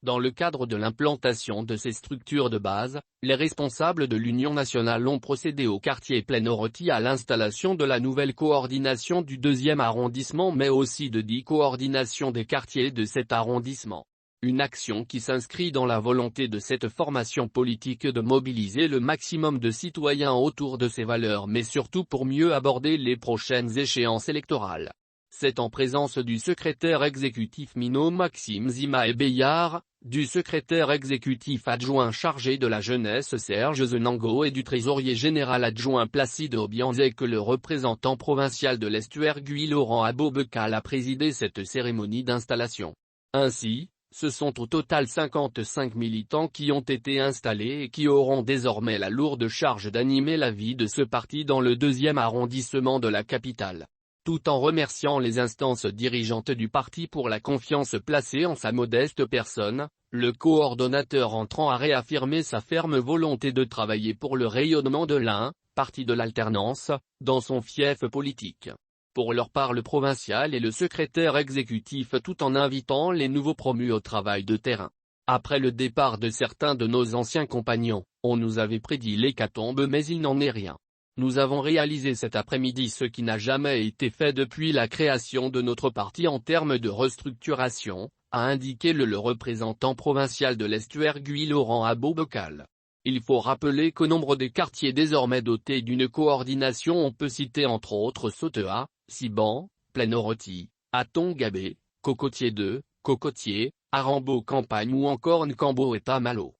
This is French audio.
Dans le cadre de l'implantation de ces structures de base, les responsables de l'Union nationale ont procédé au quartier Plaine-Oroti à l'installation de la nouvelle coordination du 2e arrondissement mais aussi de 10 coordinations des quartiers de cet arrondissement. Une action qui s'inscrit dans la volonté de cette formation politique de mobiliser le maximum de citoyens autour de ses valeurs mais surtout pour mieux aborder les prochaines échéances électorales. C'est en présence du secrétaire exécutif Minot Maxime Zima et Beillard, du secrétaire exécutif adjoint chargé de la jeunesse Serge Zenango et du trésorier général adjoint Placide Obianze que le représentant provincial de l'Estuaire Guy Laurent Abobecal a présidé cette cérémonie d'installation. Ainsi, ce sont au total 55 militants qui ont été installés et qui auront désormais la lourde charge d'animer la vie de ce parti dans le 2e arrondissement de la capitale. Tout en remerciant les instances dirigeantes du parti pour la confiance placée en sa modeste personne, le coordonnateur entrant a réaffirmé sa ferme volonté de travailler pour le rayonnement de l'Ain, parti de l'alternance, dans son fief politique. Pour leur part le provincial et le secrétaire exécutif tout en invitant les nouveaux promus au travail de terrain. Après le départ de certains de nos anciens compagnons, on nous avait prédit l'hécatombe mais il n'en est rien. Nous avons réalisé cet après-midi ce qui n'a jamais été fait depuis la création de notre parti en termes de restructuration, a indiqué le représentant provincial de l'Estuaire Guy Laurent Abobecal. Il faut rappeler qu'au nombre des quartiers désormais dotés d'une coordination on peut citer entre autres Sautea, Siban, Plaine-Oroti, Aton-Gabé, Cocotier 2, Cocotier, Arambeau Campagne ou encore Ncambo et Tamalo.